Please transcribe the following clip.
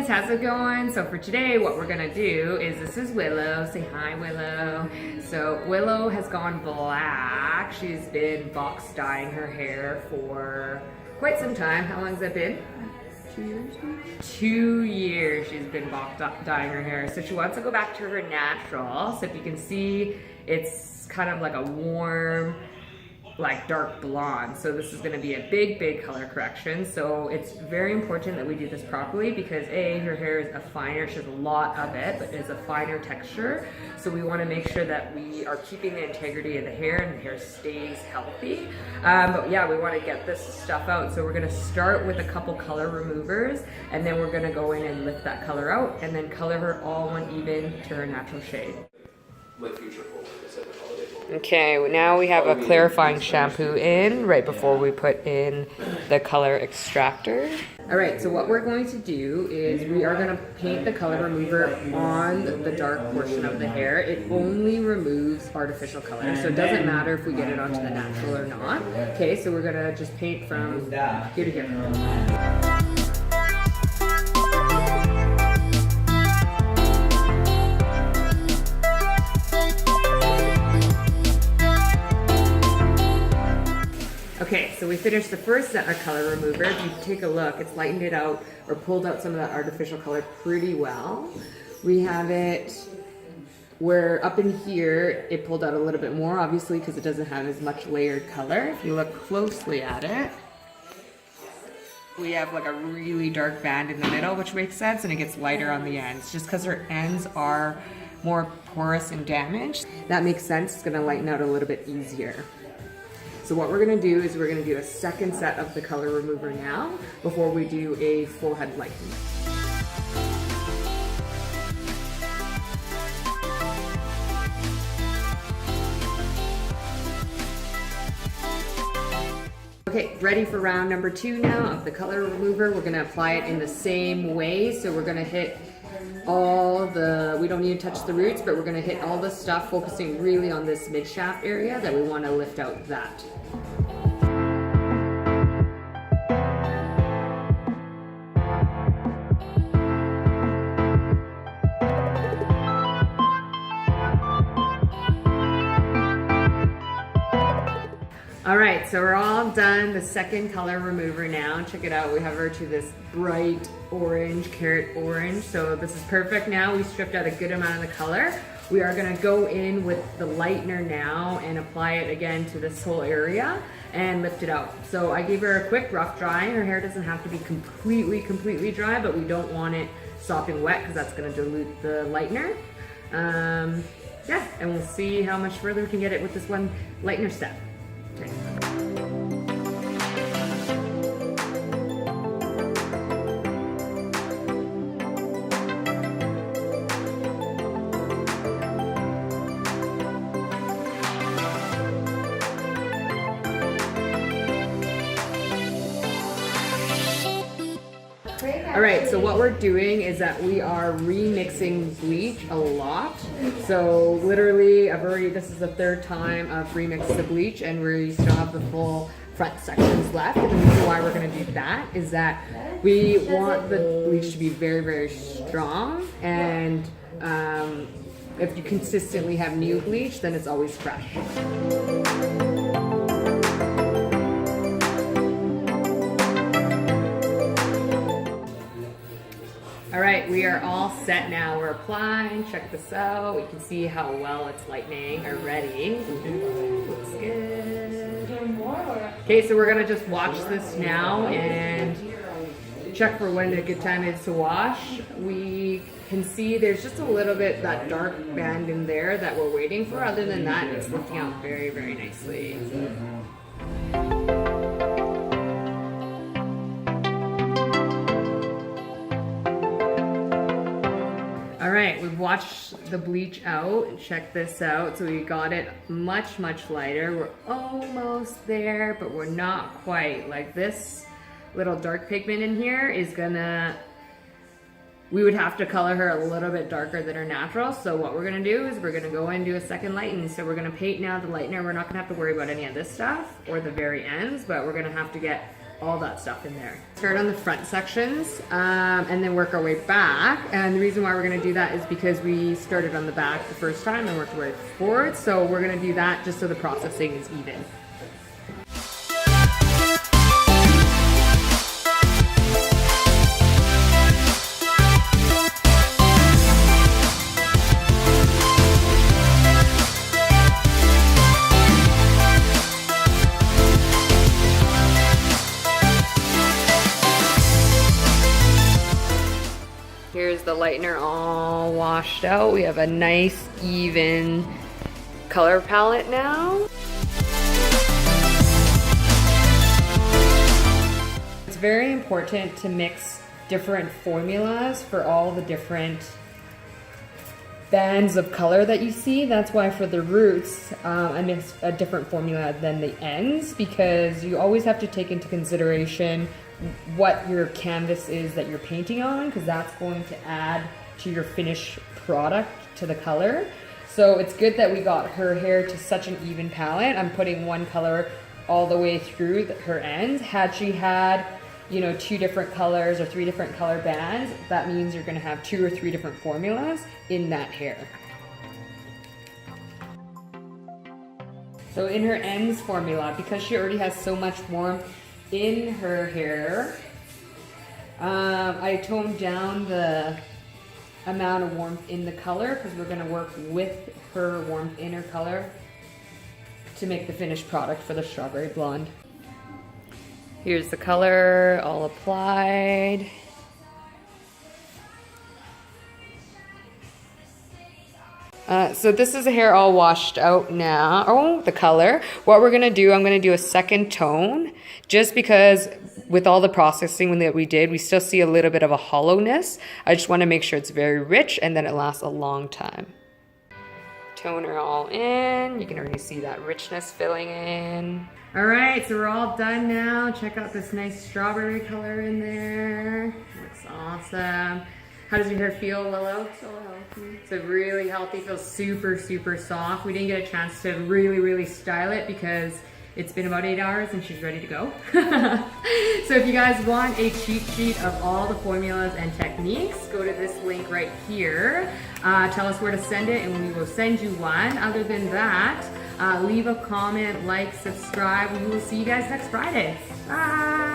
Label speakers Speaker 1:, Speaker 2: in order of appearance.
Speaker 1: guys, how's it going? So for today, what we're gonna do is, this is Willow. Say hi, Willow. So Willow has gone black. She's been box dyeing her hair for quite some time. How long has that been?
Speaker 2: 2 years now?
Speaker 1: 2 years she's been box dyeing her hair. So she wants to go back to her natural. So if you can see, it's kind of like a warm, like dark blonde. So this is going to be a big color correction. So it's very important that we do this properly because A, her hair is a finer, she has a lot of it, but it's a finer texture. So we want to make sure that we are keeping the integrity of the hair and the hair stays healthy. But yeah, we want to get this stuff out. So we're going to start with a couple color removers, and then we're going to go in and lift that color out and then color her all one even to her natural shade.
Speaker 3: With future forward, is it the holiday forward?
Speaker 1: Okay, now we have a clarifying shampoo in right before we put in the color extractor. All right, so what we're going to do is we are going to paint the color remover on the dark portion of the hair. It only removes artificial color, so it doesn't matter if we get it onto the natural or not. Okay, so we're going to just paint from here to here. Okay, so we finished the first set of color remover. If you take a look, it's lightened it out or pulled out some of that artificial color pretty well. We have it where up in here, it pulled out a little bit more, obviously, because it doesn't have as much layered color. If you look closely at it, we have like a really dark band in the middle, which makes sense, and it gets lighter on the ends, just because her ends are more porous and damaged. That makes sense, it's gonna lighten out a little bit easier. So what we're gonna do is we're gonna do a second set of the color remover now before we do a full head lighten. Okay, ready for round number 2 now of the color remover. We're gonna apply it in the same way. So we're gonna hit all the, we don't need to touch the roots, but we're gonna hit all the stuff focusing really on this mid shaft area that we wanna lift out that. All right, so we're all done. The second color remover now. Check it out. We have her to this bright orange, carrot orange. So this is perfect now. We stripped out a good amount of the color. We are gonna go in with the lightener now and apply it again to this whole area and lift it out. So I gave her a quick rough dry. Her hair doesn't have to be completely dry, but we don't want it sopping wet because that's gonna dilute the lightener. Yeah, and we'll see how much further we can get it with this one lightener step. Okay. All right, so what we're doing is that we are remixing bleach a lot. So literally, this is the 3rd time I've remixed the bleach, and we still have the full front sections left. And the reason why we're gonna do that is that we want the bleach to be very strong, and if you consistently have new bleach, then it's always fresh. All right, we are all set now. We're applying, check this out. We can see how well it's lightening already. Looks good. Okay, so we're gonna just wash this now and check for when a good time is to wash. We can see there's just a little bit that dark band in there that we're waiting for. Other than that, it's lifting out very nicely. All right, we've washed the bleach out. Check this out. So we got it much lighter. We're almost there, but we're not quite. Like this little dark pigment in here is gonna, we would have to color her a little bit darker than her natural. So what we're gonna do is we're gonna go and do a second lighten. So we're gonna paint now the lightener. We're not gonna have to worry about any of this stuff or the very ends, but we're gonna have to get all that stuff in there. Start on the front sections and then work our way back. And the reason why we're gonna do that is because we started on the back the first time and worked our way forward. So we're gonna do that just so the processing is even. Here's the lightener all washed out. We have a nice, even color palette now. It's very important to mix different formulas for all the different bands of color that you see. That's why for the roots, I mix a different formula than the ends, because you always have to take into consideration what your canvas is that you're painting on, because that's going to add to your finished product, to the color. So it's good that we got her hair to such an even palette. I'm putting one color all the way through her ends. Had she had, you know, 2 different colors or 3 different color bands, that means you're gonna have 2 or 3 different formulas in that hair. So in her ends formula, because she already has so much warmth in her hair, I toned down the amount of warmth in the color, because we're going to work with her warmth in her color to make the finished product for the strawberry blonde. Here's the color all applied. So this is the hair all washed out now. Oh, the color. What we're gonna do, I'm gonna do a second tone, just because with all the processing that we did, we still see a little bit of a hollowness. I just wanna make sure it's very rich and then it lasts a long time. Toner all in. You can already see that richness filling in. All right, so we're all done now. Check out this nice strawberry color in there. Looks awesome. How does your hair feel, Willow?
Speaker 2: So healthy.
Speaker 1: So really healthy, feels super, super soft. We didn't get a chance to really style it because it's been about 8 hours and she's ready to go. So if you guys want a cheat sheet of all the formulas and techniques, go to this link right here. Tell us where to send it and we will send you one. Other than that, leave a comment, like, subscribe. We will see you guys next Friday. Bye.